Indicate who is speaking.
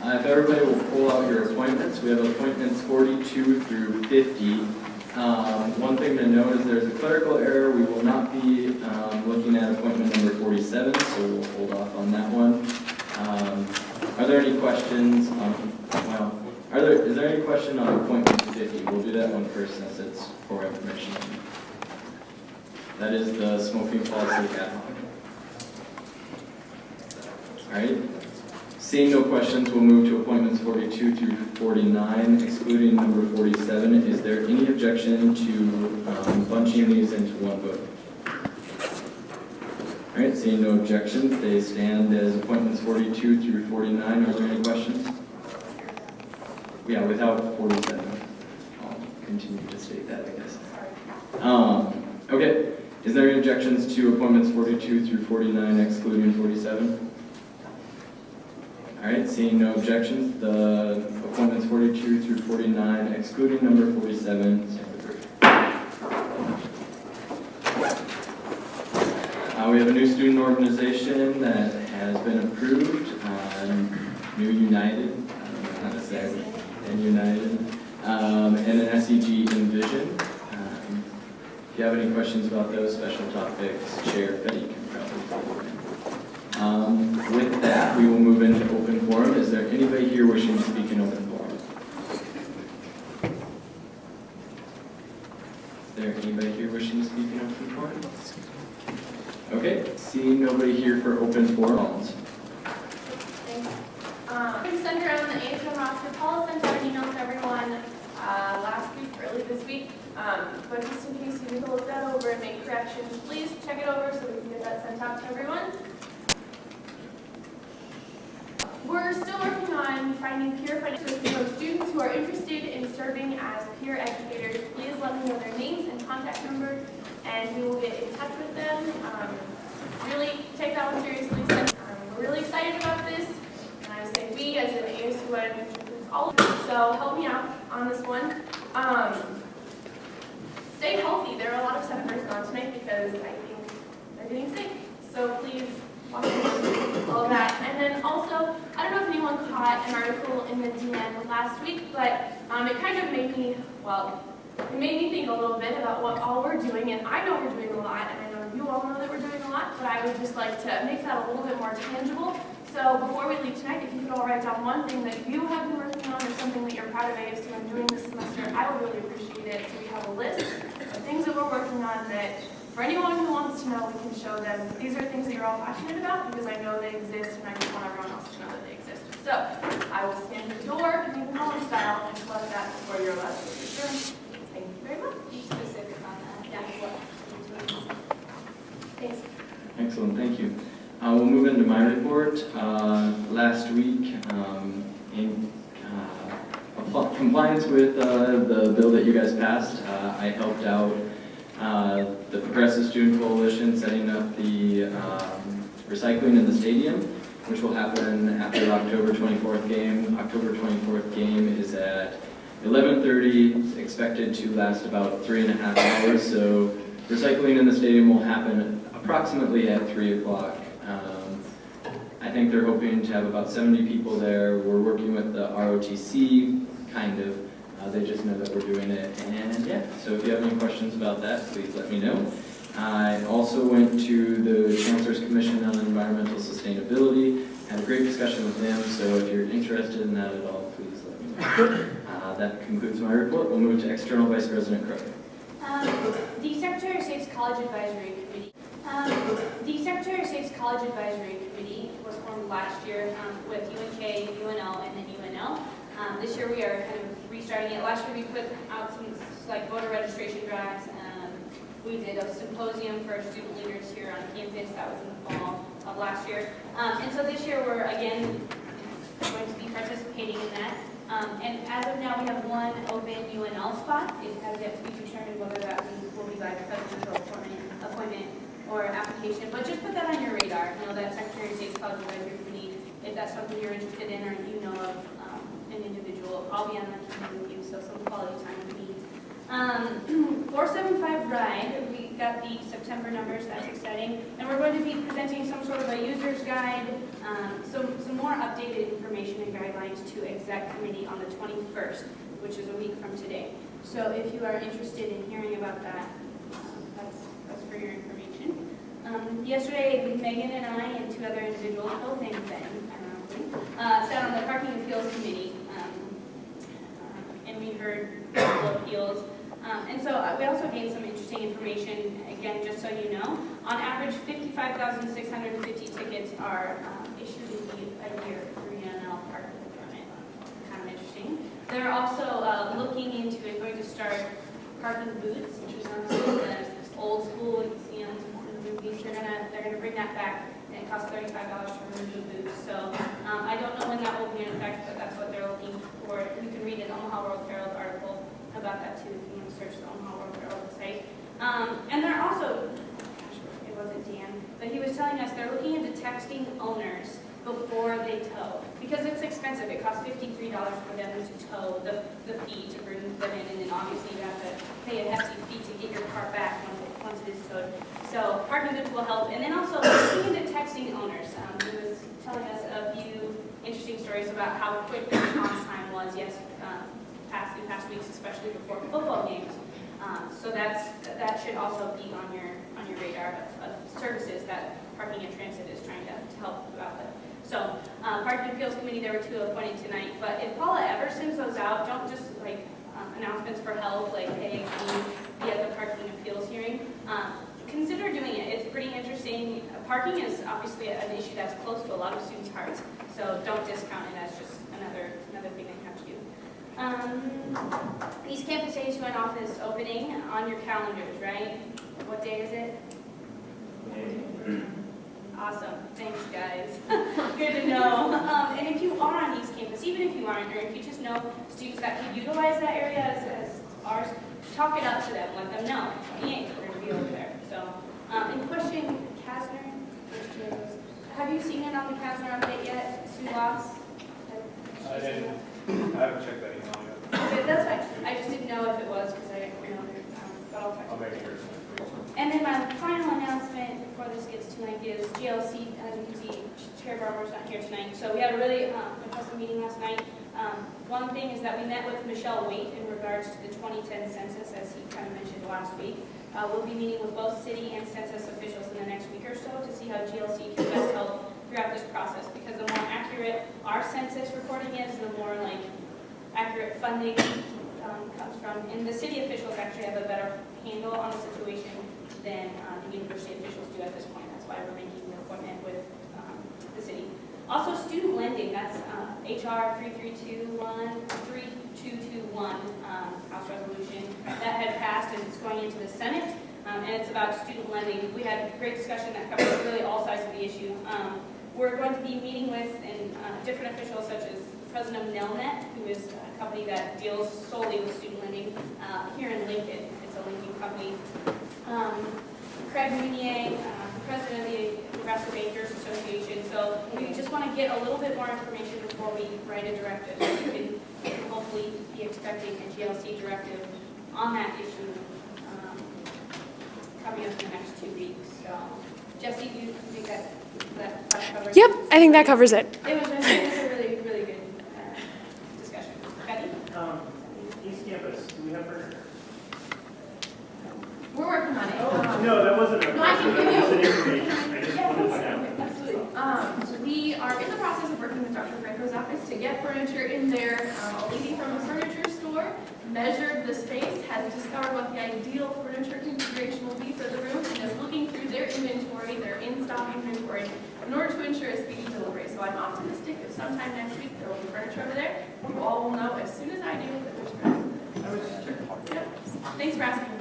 Speaker 1: If everybody will pull out your appointments, we have appointments 42 through 50. One thing to note is there's a clerical error. We will not be looking at appointment number 47, so we'll hold off on that one. Are there any questions on, is there any question on appointment 50? We'll do that one first since it's for information. That is the smoking policy ad hoc. All right. Seeing no questions, we'll move to appointments 42 through 49, excluding number 47. Is there any objection to bunching these into one vote? All right, seeing no objections, they stand as appointments 42 through 49. Are there any questions? Yeah, without 47. I'll continue to state that, I guess. Okay, is there any objections to appointments 42 through 49, excluding 47? All right, seeing no objections, the appointments 42 through 49, excluding number 47, stand approved. We have a new student organization that has been approved, NUnited, I don't know how to say it, NUnited, and an SEG Envision. If you have any questions about those special topics, Chair Betty can probably follow in. With that, we will move into open forum. Is there anybody here wishing to speak in open forum? Is there anybody here wishing to speak in open forum? Okay, seeing nobody here for open forum.
Speaker 2: Thanks. I'm sent around the ASUN roster. Paula sent out an email to everyone last week, early this week. But just in case you need to look that over and make corrections, please check it over so we can get that sent out to everyone. We're still working on finding peer financial so students who are interested in serving as peer educators. Please let me know their names and contact number, and we will get in touch with them. Really take that one seriously. We're really excited about this, and I say we as an ASUN includes all of us. So help me out on this one. Stay healthy. There are a lot of senators gone tonight because I think they're getting sick. So please watch all of that. And then also, I don't know if anyone caught an article in the DN last week, but it kind of made me, it made me think a little bit about what all we're doing, and I know we're doing a lot, and I know you all know that we're doing a lot, but I would just like to make that a little bit more tangible. So before we leave tonight, if you could all write down one thing that you have been working on or something that you're proud of ASUN doing this semester, I would really appreciate it. So we have a list of things that we're working on that for anyone who wants to know, we can show them these are things that you're all passionate about because I know they exist and I just want everyone else to know that they exist. So I will stand at the door, you can call style, and collect that before you're allowed to leave the room. Thank you very much.
Speaker 3: Be specific on that. Yeah.
Speaker 2: Thanks.
Speaker 1: Excellent, thank you. We'll move into my report. Last week, in compliance with the bill that you guys passed, I helped out the Progressive Student Coalition setting up the recycling in the stadium, which will happen after the October 24th game. October 24th game is at 11:30, expected to last about 3.5 hours. So recycling in the stadium will happen approximately at 3 o'clock. I think they're hoping to have about 70 people there. We're working with the ROTC, kind of. They just know that we're doing it. And yeah, so if you have any questions about that, please let me know. I also went to the Chancellors Commission on Environmental Sustainability, had a great discussion with them, so if you're interested in that at all, please let me know. That concludes my report. We'll move to External Vice President Crook.
Speaker 3: The Secretary of State's College Advisory Committee. The Secretary of State's College Advisory Committee was formed last year with UNK, UNL, and then UNL. This year we are kind of restarting it. Last year we put out some like voter registration drives. We did a symposium for student leaders here on campus. That was in the fall of last year. And so this year we're again going to be participating in that. And as of now we have one open UNL spot. It has yet to be determined whether that will be by presidential appointment or application. But just put that on your radar. You know that Secretary of State's College Advisory Committee, if that's something you're interested in or you know of an individual, I'll be on that committee with you, so some quality time to meet. 475 Ride, we got the September numbers, that's exciting. And we're going to be presenting some sort of a user's guide, some more updated information and guidelines to exec committee on the 21st, which is a week from today. So if you are interested in hearing about that, that's for your information. Yesterday, Megan and I and two other individuals, both named Ben, sat on the Parking Appeals Committee, and we heard multiple appeals. And so we also gained some interesting information, again, just so you know. On average, 55,650 tickets are issued a year through UNL Parking Department. Kind of interesting. They're also looking into and going to start parking booths, which is obviously the old school, you see on the movies. They're gonna bring that back, and it costs $35 to remove booths. So I don't know when that will be in effect, but that's what they're looking for. You can read an Omaha World Herald article about that too, if you want to search the Omaha World Herald website. And they're also, it wasn't Dan, but he was telling us they're looking into texting owners before they tow, because it's expensive. It costs $53 for them to tow the fee to bring them in, and then obviously you have to pay a hefty fee to get your car back once it is towed. So parking booths will help, and then also looking into texting owners. He was telling us a few interesting stories about how quick the response time was. Yes, in past weeks, especially before football games. So that should also be on your radar of services that Parking and Transit is trying to help you out with. So Parking Appeals Committee, there were two appointed tonight, but if Paula ever sends those out, don't just like announcements for help, like, hey, can you be at the Parking Appeals hearing? Consider doing it. It's pretty interesting. Parking is obviously an issue that's close to a lot of students' hearts, so don't discount it as just another thing that you have to do. East Campus ASUN office opening on your calendars, right? What day is it? Awesome. Thanks, guys. Good to know. And if you are on East Campus, even if you aren't, or if you just know students that could utilize that area as ours, talk it up to them. Let them know. We ain't going to be over there. So, in question, Kasner, have you seen it on the Kasner update yet? Sue Loss?
Speaker 4: I haven't checked that email yet.
Speaker 3: Okay, that's fine. I just didn't know if it was because I didn't know. But I'll talk to
Speaker 4: I'll
Speaker 3: you.
Speaker 4: make sure.
Speaker 3: And then my final announcement before this gets to tonight is GLC. As you can see, Chair Barber's not here tonight. So we had a really impressive meeting last night. One thing is that we met with Michelle Waite in regards to the 2010 census, as he kind of mentioned last week. We'll be meeting with both city and census officials in the next week or so to see how GLC can best help throughout this process, because the more accurate our census reporting is, the more accurate funding comes from. And the city officials actually have a better handle on the situation than the university officials do at this point. That's why we're making the appointment with the city. Also, student lending, that's HR 3221 House resolution that had passed, and it's going into the Senate, and it's about student lending. We had a great discussion that covers really all sides of the issue. We're going to be meeting with different officials such as President of Nelnet, who is a company that deals solely with student lending here in Lincoln. It's a Lincoln company. Craig Munier, president of the Nebraska Bankers Association. So we just want to get a little bit more information before we write a directive. You can hopefully be expecting a GLC directive on that issue coming up in the next 2 weeks. So, Jesse, do you think that covers it?
Speaker 5: Yep, I think that covers it.
Speaker 3: It was a really, really good discussion. Betty?
Speaker 6: East Campus, do we have furniture?
Speaker 2: We're working on it.
Speaker 6: No, that wasn't a
Speaker 2: No, I can
Speaker 6: question.
Speaker 2: give
Speaker 6: That was
Speaker 2: you-
Speaker 6: an information. I just wanted to know.
Speaker 2: Absolutely. We are in the process of working with Dr. Franco's office to get furniture in there. A lady from a furniture store measured the space, has discovered what the ideal furniture configuration will be for the room, and is looking through their inventory, their in-stock inventory, in order to ensure a speedy delivery. So I'm optimistic that sometime next week there will be furniture over there. You all will know as soon as I do that there's furniture. Yep. Thanks for asking.